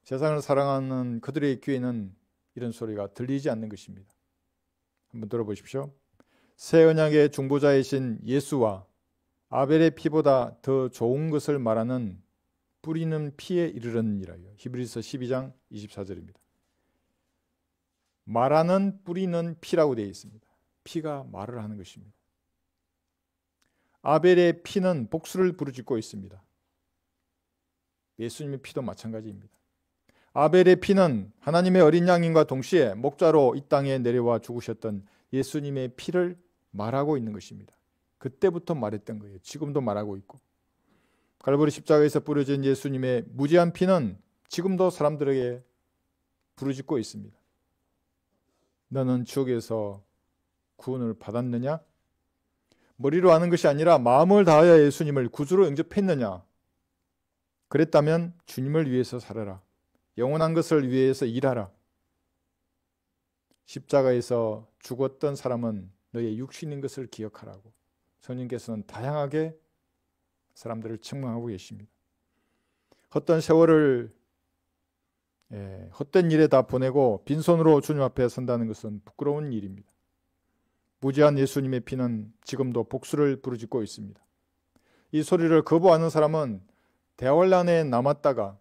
S1: 세상을 살아가는 그들의 귀에는 이런 소리가 들리지 않는 것입니다. 한번 들어보십시오. 새 언약의 중보자이신 예수와 아벨의 피보다 더 좋은 것을 말하는 뿌리는 피에 이르느니라요. 히브리서 12장 24절입니다. 말하는 뿌리는 피라고 되어 있습니다. 피가 말을 하는 것입니다. 아벨의 피는 복수를 부르짖고 있습니다. 예수님의 피도 마찬가지입니다. 아벨의 피는 하나님의 어린 양인과 동시에 목자로 이 땅에 내려와 죽으셨던 예수님의 피를 말하고 있는 것입니다. 그때부터 말했던 거예요. 지금도 말하고 있고, 갈보리 십자가에서 뿌려진 예수님의 무죄한 피는 지금도 사람들에게 부르짖고 있습니다. 너는 지옥에서 구원을 받았느냐? 머리로 아는 것이 아니라 마음을 다하여 예수님을 구주로 영접했느냐? 그랬다면 주님을 위해서 살아라. 영원한 것을 위해서 일하라. 십자가에서 죽었던 사람은 너의 육신인 것을 기억하라고 성령께서는 다양하게 사람들을 책망하고 계십니다. 헛된 세월을 헛된 일에 다 보내고 빈손으로 주님 앞에 선다는 것은 부끄러운 일입니다. 무죄한 예수님의 피는 지금도 복수를 부르짖고 있습니다. 이 소리를 거부하는 사람은 대환란에 남았다가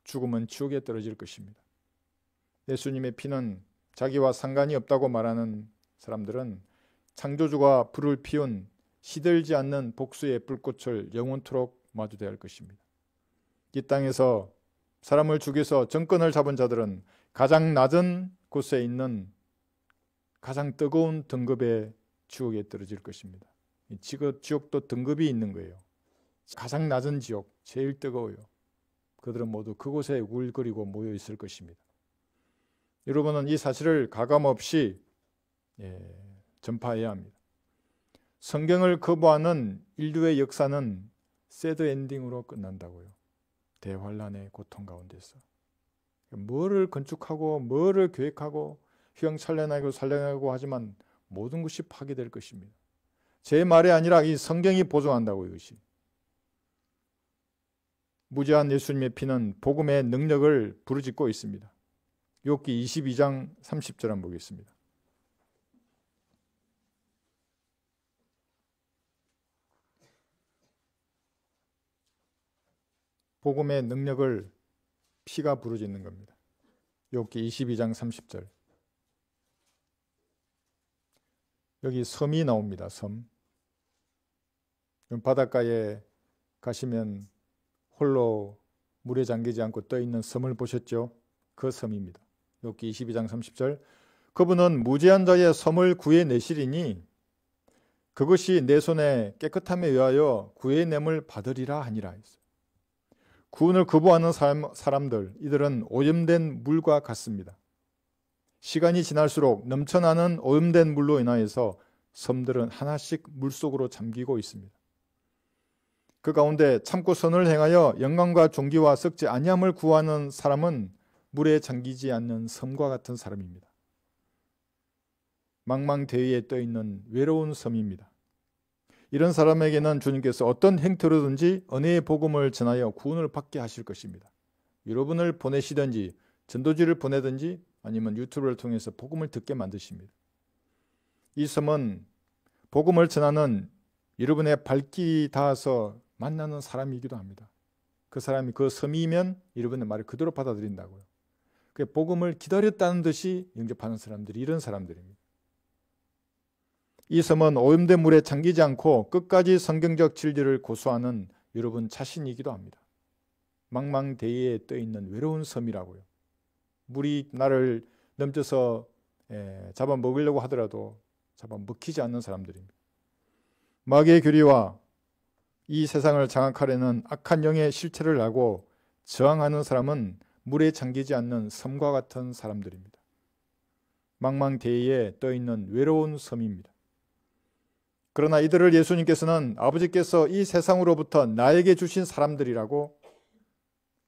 S1: 죽으면 지옥에 떨어질 것입니다. 예수님의 피는 자기와 상관이 없다고 말하는 사람들은 창조주가 불을 피운 시들지 않는 복수의 불꽃을 영원토록 마주대야 할 것입니다. 이 땅에서 사람을 죽여서 정권을 잡은 자들은 가장 낮은 곳에 있는 가장 뜨거운 등급의 지옥에 떨어질 것입니다. 지옥도 등급이 있는 거예요. 가장 낮은 지옥, 제일 뜨거워요. 그들은 모두 그곳에 우글거리고 모여 있을 것입니다. 여러분은 이 사실을 가감없이 전파해야 합니다. 성경을 거부하는 인류의 역사는 새드 엔딩으로 끝난다고요. 대환란의 고통 가운데서 뭐를 건축하고 뭐를 계획하고 휘황찬란하고 찬란하고 하지만 모든 것이 파괴될 것입니다. 제 말이 아니라 이 성경이 보증한다고. 이것이 무죄한 예수님의 피는 복음의 능력을 부르짖고 있습니다. 욥기 22장 30절 한번 보겠습니다. 복음의 능력을 피가 부르짖는 겁니다. 욥기 22장 30절. 여기 섬이 나옵니다. 섬. 바닷가에 가시면 홀로 물에 잠기지 않고 떠 있는 섬을 보셨죠? 그 섬입니다. 욥기 22장 30절. 그분은 무죄한 자의 섬을 구해내시리니 그것이 내 손에 깨끗함에 의하여 구해냄을 받으리라 하니라 했어요. 구원을 거부하는 사람들, 이들은 오염된 물과 같습니다. 시간이 지날수록 넘쳐나는 오염된 물로 인하여서 섬들은 하나씩 물속으로 잠기고 있습니다. 그 가운데 참고 선을 행하여 영광과 존귀와 썩지 아니함을 구하는 사람은 물에 잠기지 않는 섬과 같은 사람입니다. 망망대해에 떠있는 외로운 섬입니다. 이런 사람에게는 주님께서 어떤 행태로든지 은혜의 복음을 전하여 구원을 받게 하실 것입니다. 여러분을 보내시든지 전도지를 보내든지 아니면 유튜브를 통해서 복음을 듣게 만드십니다. 이 섬은 복음을 전하는 여러분의 발길이 닿아서 만나는 사람이기도 합니다. 그 사람이 그 섬이면 여러분의 말을 그대로 받아들인다고요. 그 복음을 기다렸다는 듯이 영접하는 사람들이 이런 사람들입니다. 이 섬은 오염된 물에 잠기지 않고 끝까지 성경적 진리를 고수하는 여러분 자신이기도 합니다. 망망대해에 떠있는 외로운 섬이라고요. 물이 나를 넘쳐서 잡아먹으려고 하더라도 잡아먹히지 않는 사람들입니다. 마귀의 교리와 이 세상을 장악하려는 악한 영의 실체를 알고 저항하는 사람은 물에 잠기지 않는 섬과 같은 사람들입니다. 망망대해에 떠있는 외로운 섬입니다. 그러나 이들을 예수님께서는 아버지께서 이 세상으로부터 나에게 주신 사람들이라고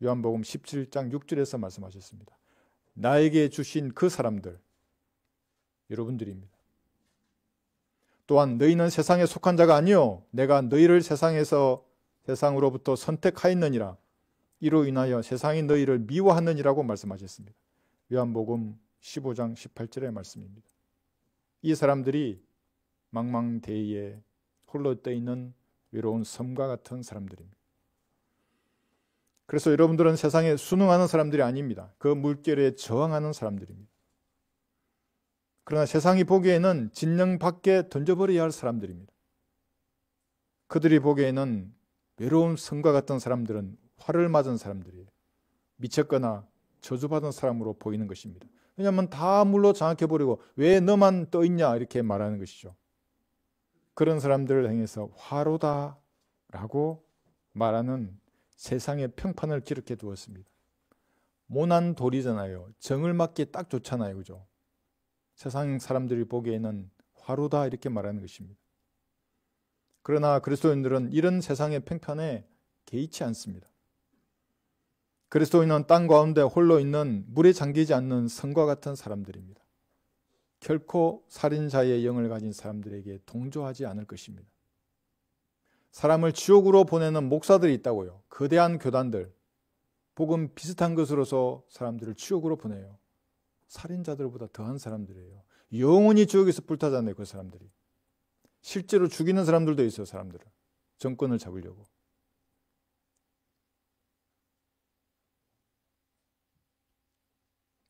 S1: 요한복음 17장 6절에서 말씀하셨습니다. 나에게 주신 그 사람들, 여러분들입니다. 또한 너희는 세상에 속한 자가 아니요 내가 너희를 세상으로부터 선택하였느니라. 이로 인하여 세상이 너희를 미워하느니라고 말씀하셨습니다. 요한복음 15장 18절의 말씀입니다. 이 사람들이 망망대해에 홀로 떠있는 외로운 섬과 같은 사람들입니다. 그래서 여러분들은 세상에 순응하는 사람들이 아닙니다. 그 물결에 저항하는 사람들입니다. 그러나 세상이 보기에는 진영 밖에 던져버려야 할 사람들입니다. 그들이 보기에는 외로운 섬과 같은 사람들은 화를 맞은 사람들이에요. 미쳤거나 저주받은 사람으로 보이는 것입니다. 왜냐하면 다 물로 장악해버리고 왜 너만 떠있냐 이렇게 말하는 것이죠. 그런 사람들을 향해서 화로다라고 말하는 세상의 평판을 기록해 두었습니다. 모난 돌이잖아요. 정을 맞기 딱 좋잖아요. 그죠? 세상 사람들이 보기에는 화로다 이렇게 말하는 것입니다. 그러나 그리스도인들은 이런 세상의 평판에 개의치 않습니다. 그리스도인은 땅 가운데 홀로 있는 물에 잠기지 않는 성과 같은 사람들입니다. 결코 살인자의 영을 가진 사람들에게 동조하지 않을 것입니다. 사람을 지옥으로 보내는 목사들이 있다고요. 거대한 교단들, 복음 비슷한 것으로서 사람들을 지옥으로 보내요. 살인자들보다 더한 사람들이에요. 영원히 지옥에서 불타잖아요. 그 사람들이. 실제로 죽이는 사람들도 있어요. 사람들을. 정권을 잡으려고.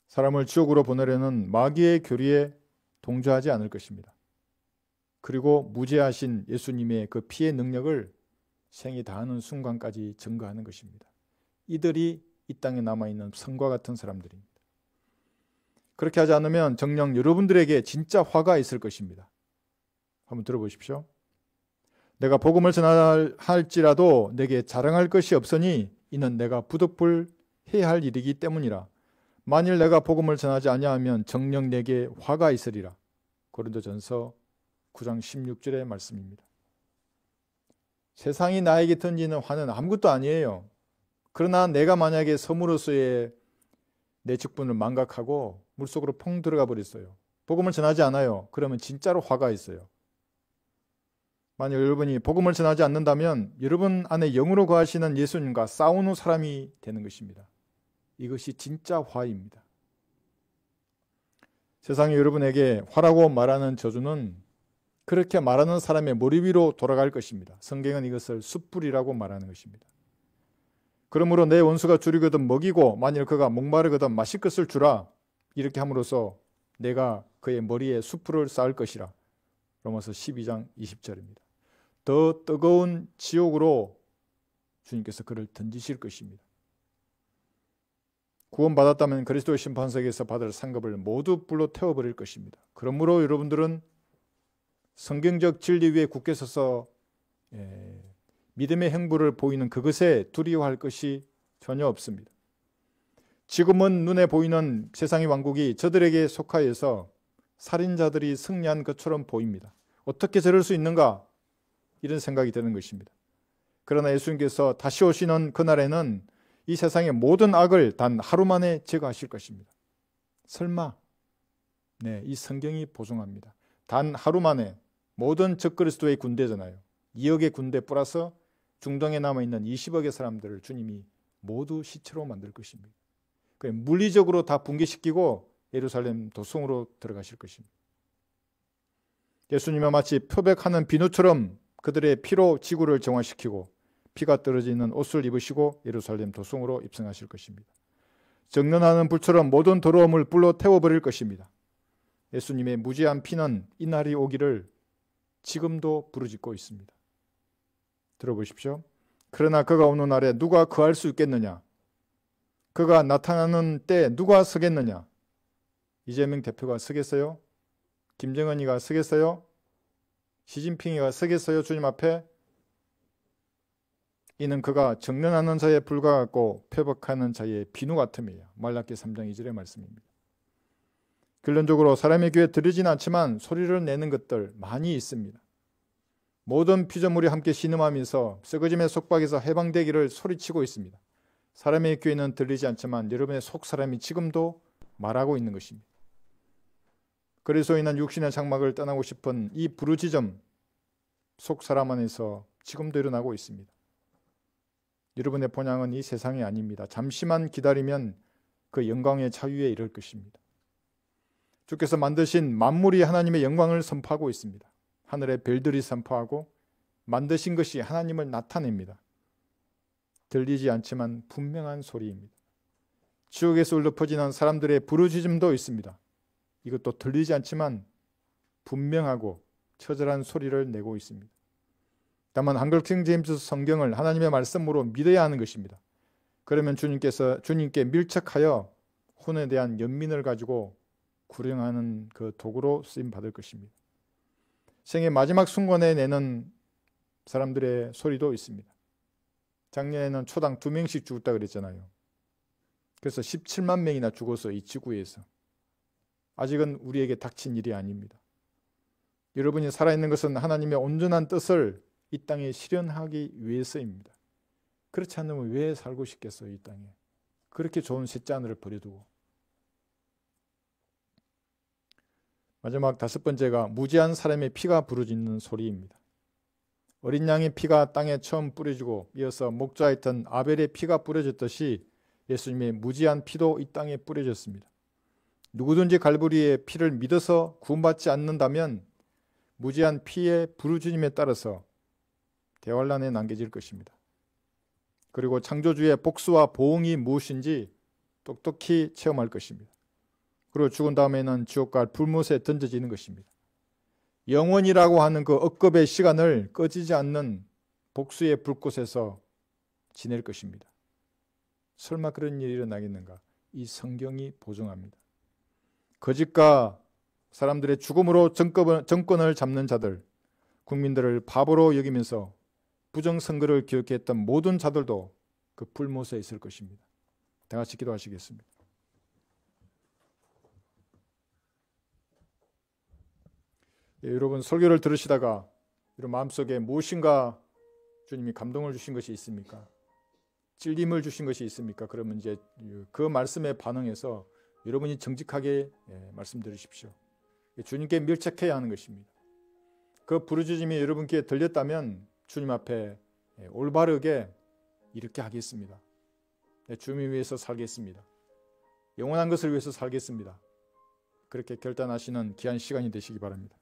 S1: 사람을 지옥으로 보내려는 마귀의 교리에 동조하지 않을 것입니다. 그리고 무죄하신 예수님의 그 피의 능력을 생이 다하는 순간까지 증거하는 것입니다. 이들이 이 땅에 남아있는 성과 같은 사람들입니다. 그렇게 하지 않으면 정녕 여러분들에게 진짜 화가 있을 것입니다. 한번 들어보십시오. 내가 복음을 전할지라도 내게 자랑할 것이 없으니 이는 내가 부득불해야 할 일이기 때문이라. 만일 내가 복음을 전하지 아니하면 정녕 내게 화가 있으리라. 고린도전서 9장 16절의 말씀입니다. 세상이 나에게 던지는 화는 아무것도 아니에요. 그러나 내가 만약에 섬으로서의 내 직분을 망각하고 물속으로 퐁 들어가 버렸어요. 복음을 전하지 않아요. 그러면 진짜로 화가 있어요. 만약 여러분이 복음을 전하지 않는다면 여러분 안에 영으로 거하시는 예수님과 싸우는 사람이 되는 것입니다. 이것이 진짜 화입니다. 세상이 여러분에게 화라고 말하는 저주는 그렇게 말하는 사람의 머리 위로 돌아갈 것입니다. 성경은 이것을 숯불이라고 말하는 것입니다. 그러므로 내 원수가 줄이거든 먹이고 만일 그가 목마르거든 마실 것을 주라. 이렇게 함으로써 내가 그의 머리에 숯불을 쌓을 것이라. 로마서 12장 20절입니다. 더 뜨거운 지옥으로 주님께서 그를 던지실 것입니다. 구원받았다면 그리스도의 심판석에서 받을 상급을 모두 불로 태워버릴 것입니다. 그러므로 여러분들은 성경적 진리 위에 굳게 서서 믿음의 행보를 보이는 그것에 두려워할 것이 전혀 없습니다. 지금은 눈에 보이는 세상의 왕국이 저들에게 속하여서 살인자들이 승리한 것처럼 보입니다. 어떻게 저럴 수 있는가? 이런 생각이 드는 것입니다. 그러나 예수님께서 다시 오시는 그날에는 이 세상의 모든 악을 단 하루 만에 제거하실 것입니다. 설마? 네, 이 성경이 보증합니다. 단 하루 만에 모든 적그리스도의 군대잖아요. 2억의 군대 플러스 중동에 남아있는 20억의 사람들을 주님이 모두 시체로 만들 것입니다. 물리적으로 다 붕괴시키고 예루살렘 도성으로 들어가실 것입니다. 예수님은 마치 표백하는 비누처럼 그들의 피로 지구를 정화시키고 피가 떨어지는 옷을 입으시고 예루살렘 도성으로 입성하실 것입니다. 정련하는 불처럼 모든 더러움을 불로 태워버릴 것입니다. 예수님의 무죄한 피는 이 날이 오기를 지금도 부르짖고 있습니다. 들어보십시오. 그러나 그가 오는 날에 누가 거할 수 있겠느냐? 그가 나타나는 때 누가 서겠느냐? 이재명 대표가 서겠어요? 김정은이가 서겠어요? 시진핑이가 서겠어요 주님 앞에? 이는 그가 정련하는 자에 불과하고 표복하는 자의 비누 같음이에요. 말라기 3장 2절의 말씀입니다. 결론적으로 사람의 귀에 들리진 않지만 소리를 내는 것들 많이 있습니다. 모든 피조물이 함께 신음하면서 썩어짐의 속박에서 해방되기를 소리치고 있습니다. 사람의 귀에는 들리지 않지만 여러분의 속사람이 지금도 말하고 있는 것입니다. 그리스도로 인한 육신의 장막을 떠나고 싶은 이 부르짖음 속사람 안에서 지금도 일어나고 있습니다. 여러분의 본향은 이 세상이 아닙니다. 잠시만 기다리면 그 영광의 자유에 이를 것입니다. 주께서 만드신 만물이 하나님의 영광을 선포하고 있습니다. 하늘의 별들이 선포하고 만드신 것이 하나님을 나타냅니다. 들리지 않지만 분명한 소리입니다. 지옥에서 울려 퍼지는 사람들의 부르짖음도 있습니다. 이것도 들리지 않지만 분명하고 처절한 소리를 내고 있습니다. 다만 한글 킹 제임스 성경을 하나님의 말씀으로 믿어야 하는 것입니다. 그러면 주님께 밀착하여 혼에 대한 연민을 가지고 구령하는 그 도구로 쓰임 받을 것입니다. 생의 마지막 순간에 내는 사람들의 소리도 있습니다. 작년에는 초당 2명씩 죽었다 그랬잖아요. 그래서 17만 명이나 죽어서 이 지구에서 아직은 우리에게 닥친 일이 아닙니다. 여러분이 살아있는 것은 하나님의 온전한 뜻을 이 땅에 실현하기 위해서입니다. 그렇지 않으면 왜 살고 싶겠어요, 이 땅에. 그렇게 좋은 셋째 하늘을 버려두고. 마지막 5번째가 무지한 사람의 피가 부르짖는 소리입니다. 어린 양의 피가 땅에 처음 뿌려지고 이어서 목자였던 아벨의 피가 뿌려졌듯이 예수님의 무지한 피도 이 땅에 뿌려졌습니다. 누구든지 갈보리의 피를 믿어서 구원받지 않는다면 무지한 피의 부르짖음에 따라서 대환란에 남겨질 것입니다. 그리고 창조주의 복수와 보응이 무엇인지 똑똑히 체험할 것입니다. 그리고 죽은 다음에는 지옥과 불못에 던져지는 것입니다. 영원이라고 하는 그 억겁의 시간을 꺼지지 않는 복수의 불꽃에서 지낼 것입니다. 설마 그런 일이 일어나겠는가? 이 성경이 보증합니다. 거짓과 사람들의 죽음으로 정권을 잡는 자들, 국민들을 바보로 여기면서 부정선거를 기억했던 모든 자들도 그 불못에 있을 것입니다. 다 같이 기도하시겠습니다. 여러분 설교를 들으시다가 여러분 마음속에 무엇인가 주님이 감동을 주신 것이 있습니까? 찔림을 주신 것이 있습니까? 그러면 이제 그 말씀에 반응해서 여러분이 정직하게 말씀드리십시오. 주님께 밀착해야 하는 것입니다. 그 부르짖음이 여러분께 들렸다면 주님 앞에 올바르게 이렇게 하겠습니다. 주님을 위해서 살겠습니다. 영원한 것을 위해서 살겠습니다. 그렇게 결단하시는 귀한 시간이 되시기 바랍니다.